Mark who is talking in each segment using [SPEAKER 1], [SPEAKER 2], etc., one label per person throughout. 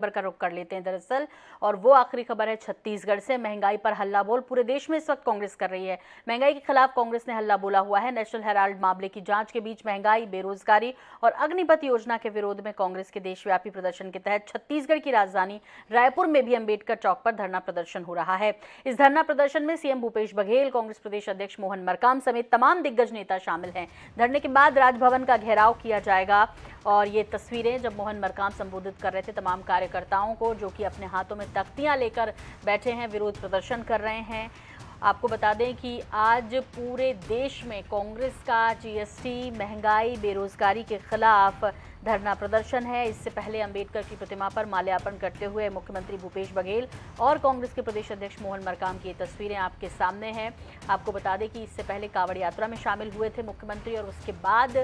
[SPEAKER 1] खबर का रुख कर लेते हैं दरअसल, और वो आखिरी खबर है छत्तीसगढ़ से। महंगाई पर हल्ला बोल पूरे देश में इस वक्त कांग्रेस कर रही है। महंगाई के खिलाफ कांग्रेस ने हल्ला बोला हुआ है। नेशनल हेराल्ड मामले की जांच के बीच महंगाई, बेरोजगारी और अग्निपथ योजना के विरोध में कांग्रेस के देशव्यापी प्रदर्शन के तहत छत्तीसगढ़ की राजधानी रायपुर में भी अंबेडकर चौक पर धरना प्रदर्शन हो रहा है। इस धरना प्रदर्शन में सीएम भूपेश बघेल, कांग्रेस प्रदेश अध्यक्ष मोहन मरकाम समेत तमाम दिग्गज नेता शामिल हैं। धरने के बाद राजभवन का घेराव किया जाएगा और ये तस्वीरें जब मोहन मरकाम संबोधित कर रहे थे तमाम कार्यकर्ताओं को, जो कि अपने हाथों में तख्तियां लेकर बैठे हैं, विरोध प्रदर्शन कर रहे हैं। आपको बता दें कि आज पूरे देश में कांग्रेस का जीएसटी, महंगाई, बेरोजगारी के खिलाफ धरना प्रदर्शन है। इससे पहले अंबेडकर की प्रतिमा पर माल्यार्पण करते हुए मुख्यमंत्री भूपेश बघेल और कांग्रेस के प्रदेश अध्यक्ष मोहन मरकाम की तस्वीरें आपके सामने हैं। आपको बता दें कि इससे पहले कांवड़ यात्रा में शामिल हुए थे मुख्यमंत्री, और उसके बाद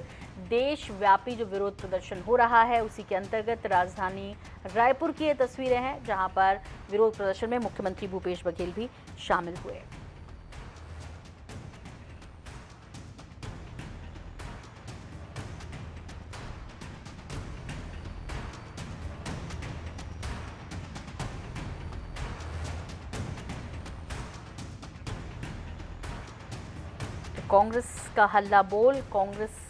[SPEAKER 1] देशव्यापी जो विरोध प्रदर्शन हो रहा है उसी के अंतर्गत राजधानी रायपुर की ये तस्वीरें हैं, जहां पर विरोध प्रदर्शन में मुख्यमंत्री भूपेश बघेल भी शामिल हुए। कांग्रेस का हल्ला बोल, कांग्रेस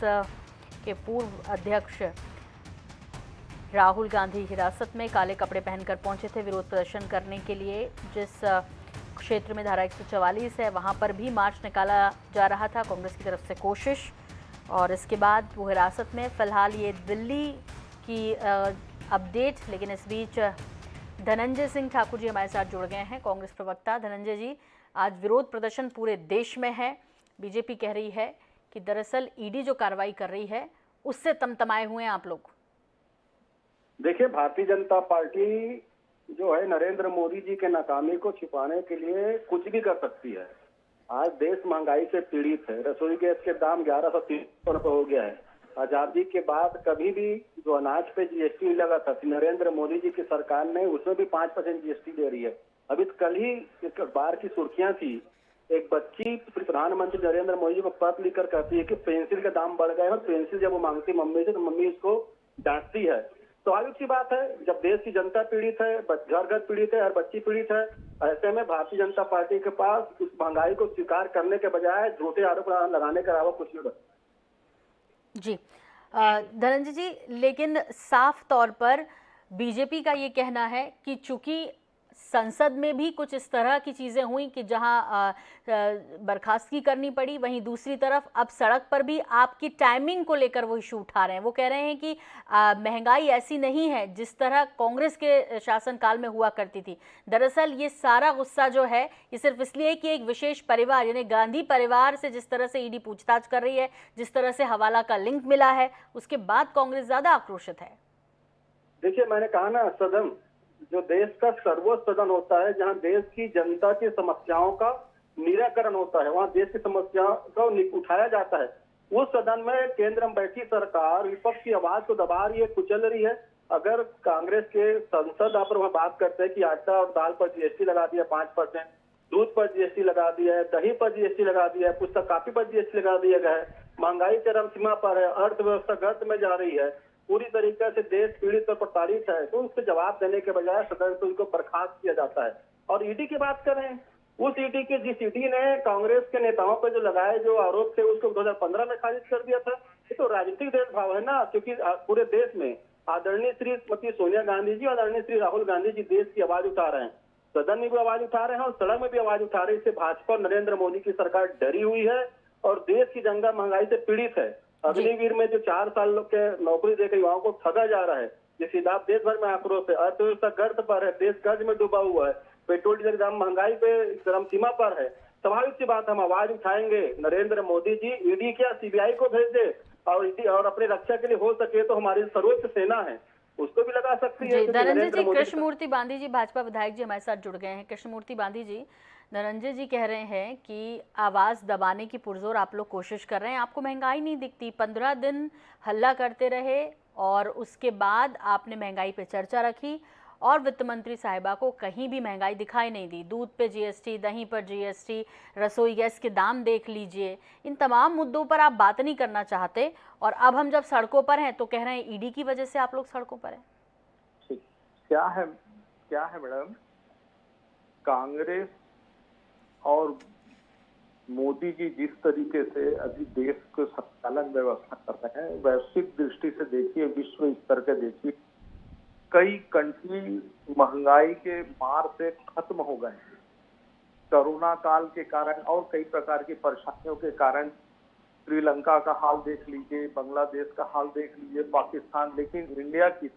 [SPEAKER 1] के पूर्व अध्यक्ष राहुल गांधी हिरासत में काले कपड़े पहनकर पहुंचे थे विरोध प्रदर्शन करने के लिए। जिस क्षेत्र में धारा 144 है वहां पर भी मार्च निकाला जा रहा था, कांग्रेस की तरफ से कोशिश, और इसके बाद वो हिरासत में। फिलहाल ये दिल्ली की अपडेट। लेकिन इस बीच धनंजय सिंह ठाकुर जी हमारे साथ जुड़ गए हैं, कांग्रेस प्रवक्ता। धनंजय जी, आज विरोध प्रदर्शन पूरे देश में है। बीजेपी कह रही है कि दरअसल ईडी जो कार्रवाई कर रही है उससे तमतमाए हुए हैं आप लोग।
[SPEAKER 2] देखिए, भारतीय जनता पार्टी जो है नरेंद्र मोदी जी के नाकामी को छिपाने के लिए कुछ भी कर सकती है। आज देश महंगाई से पीड़ित है। रसोई गैस के दाम 1130 रुपए हो गया है। आजादी के बाद कभी भी जो अनाज पे जीएसटी लगा था, नरेंद्र मोदी जी की सरकार ने उसमें भी 5% जीएसटी दे रही है। अभी कल ही एक अखबार की सुर्खियां थी, एक बच्ची प्रधानमंत्री नरेंद्र मोदी जी को पत्र लिखकर कहती है कि पेंसिल के दाम बढ़ गए हैं, और पेंसिल जब वो मांगती मम्मी से तो मम्मी उसको डांटती है। स्वाभाविक सी बात है, जब देश की जनता पीड़ित है, घर घर पीड़ित है, हर बच्ची पीड़ित है, ऐसे में भारतीय जनता पार्टी के पास उस महंगाई को स्वीकार करने के बजाय झूठे आरोप लगाने के अलावा कुछ नहीं बचा।
[SPEAKER 1] जी धनंजय जी, लेकिन साफ तौर पर बीजेपी का ये कहना है कि चूंकि संसद में भी कुछ इस तरह की चीजें हुई कि जहां बर्खास्तगी करनी पड़ी, वहीं दूसरी तरफ अब सड़क पर भी आपकी टाइमिंग को लेकर वो इशू उठा रहे हैं। वो कह रहे हैं कि महंगाई ऐसी नहीं है जिस तरह कांग्रेस के शासनकाल में हुआ करती थी। दरअसल ये सारा गुस्सा जो है ये सिर्फ इसलिए कि एक विशेष परिवार यानी गांधी परिवार से जिस तरह से ईडी पूछताछ कर रही है, जिस तरह से हवाला का लिंक मिला है, उसके बाद कांग्रेस ज्यादा आक्रोशित है।
[SPEAKER 2] देखिए, मैंने कहा ना, सदन जो देश का सर्वोच्च सदन होता है, जहां देश की जनता की समस्याओं का निराकरण होता है, वहां देश की समस्याओं को उठाया जाता है। उस सदन में केंद्र में बैठी सरकार विपक्ष की आवाज को दबा रही है, कुचल रही है। अगर कांग्रेस के सांसद आप वहां बात करते हैं कि आटा और दाल पर जीएसटी लगा दिया 5%, दूध पर जीएसटी लगा दिया है, दही पर जीएसटी लगा दिया है, पुस्तक कापी पर जीएसटी लगा दिया गया है, महंगाई चरम सीमा पर है, अर्थव्यवस्था गर्त में जा रही है, पूरी तरीके से देश पीड़ित और प्रताड़ित है, तो उसके जवाब देने के बजाय सदन से उनको बर्खास्त किया जाता है। और ईडी की बात करें, उस ईडी के जिस ईडी ने कांग्रेस के नेताओं पर जो लगाए जो आरोप थे उसको 2015 में खारिज कर दिया था। ये तो राजनीतिक भेदभाव है ना, क्योंकि पूरे देश में आदरणीय श्रीमती सोनिया गांधी जी और आदरणीय श्री राहुल गांधी जी देश की आवाज उठा रहे हैं, सदन में भी आवाज उठा रहे हैं और सड़क में भी आवाज उठा रहे हैं। इससे भाजपा और नरेंद्र मोदी की सरकार डरी हुई है और देश की जनता महंगाई से पीड़ित है। अग्निवीर में जो 4 साल के नौकरी देकर युवाओं को ठगा जा रहा है, जिस हिसाब देश भर में आक्रोश है, अर्थव्यवस्था गर्त पर है, देश कर्ज में डूबा हुआ है, पेट्रोल डीजल दाम महंगाई पे चरम सीमा पर है। स्वाभाविक सी बात, हम आवाज उठाएंगे। नरेंद्र मोदी जी ईडी क्या सीबीआई को भेज दे, और अपने रक्षा के लिए हो सके तो हमारी सर्वोच्च सेना है उसको भी लगा सकती है।
[SPEAKER 1] धनंजय जी, कृष्णमूर्ति बांधी जी भाजपा विधायक जी हमारे साथ जुड़ गए हैं। कृष्णमूर्ति बांधी जी, धनंजय जी कह रहे हैं कि आवाज दबाने की पुरजोर आप लोग कोशिश कर रहे हैं, आपको महंगाई नहीं दिखती। 15 दिन हल्ला करते रहे और उसके बाद आपने महंगाई पे चर्चा रखी और वित्त मंत्री साहिबा को कहीं भी महंगाई दिखाई नहीं दी। दूध पे जीएसटी, दही पर जीएसटी, रसोई गैस के दाम देख लीजिए, इन तमाम मुद्दों पर आप बात नहीं करना चाहते। और अब हम जब सड़कों पर हैं तो कह रहे हैं ईडी की वजह से आप लोग सड़कों पर हैं।
[SPEAKER 3] क्या है मैडम, कांग्रेस और मोदी जी जिस तरीके से अभी देश को संचालन व्यवस्था कर रहे हैं, वैश्विक दृष्टि से देखिए, विश्व स्तर के देखिए, कई कंट्री महंगाई के मार से खत्म हो गए हैं। कोरोना काल के कारण और कई प्रकार की परेशानियों के कारण श्रीलंका का हाल देख लीजिए, बांग्लादेश का हाल देख लीजिए, पाकिस्तान, लेकिन इंडिया किस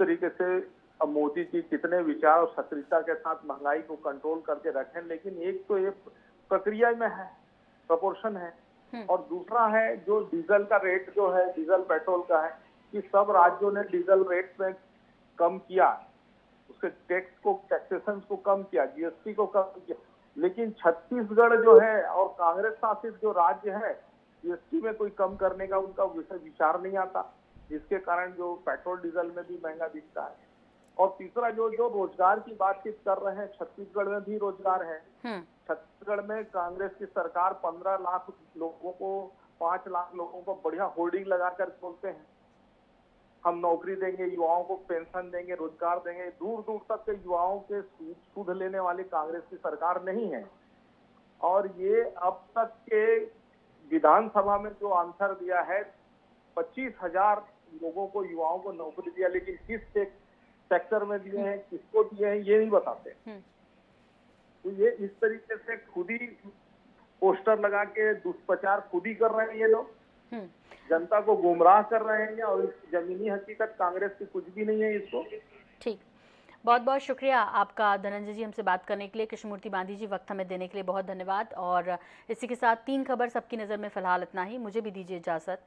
[SPEAKER 3] तरीके से अब मोदी जी कितने विचार और सक्रियता के साथ महंगाई को कंट्रोल करके रखें, लेकिन एक तो ये प्रक्रिया में है, प्रपोर्शन है, और दूसरा है जो डीजल का रेट जो है, डीजल पेट्रोल का है, कि सब राज्यों ने डीजल रेट में कम किया, उसके टैक्सेशन को कम किया, जीएसटी को कम किया, लेकिन छत्तीसगढ़ जो है और कांग्रेस शासित जो राज्य है, जीएसटी में कोई कम करने का उनका विचार नहीं आता, जिसके कारण जो पेट्रोल डीजल में भी महंगा दिखता है। और तीसरा जो रोजगार की बातचीत कर रहे हैं, छत्तीसगढ़ में भी रोजगार है। छत्तीसगढ़ में कांग्रेस की सरकार 15 लाख लोगों को, 5 लाख लोगों को बढ़िया होर्डिंग लगाकर बोलते हैं हम नौकरी देंगे, युवाओं को पेंशन देंगे, रोजगार देंगे। दूर दूर तक के युवाओं के सूद लेने वाली कांग्रेस की सरकार नहीं है। और ये अब तक के विधानसभा में जो आंसर दिया है, 25,000 लोगों को, युवाओं को नौकरी दिया, लेकिन किस सेक्टर में दिए हैं, किसको दिए हैं, ये नहीं बताते। तो ये इस तरीके से खुद ही पोस्टर लगा के दुष्प्रचार खुद ही कर रहे हैं ये लोग, जनता को गुमराह कर रहे हैं, और जमीनी हकीकत कांग्रेस की कुछ भी नहीं है इसको।
[SPEAKER 1] ठीक, बहुत बहुत शुक्रिया आपका धनंजय जी हमसे बात करने के लिए। कृष्णमूर्ति बांधी जी, वक्त हमें देने के लिए बहुत धन्यवाद। और इसी के साथ 3 खबर सबकी नज़र में फिलहाल इतना ही। मुझे भी दीजिए इजाज़त।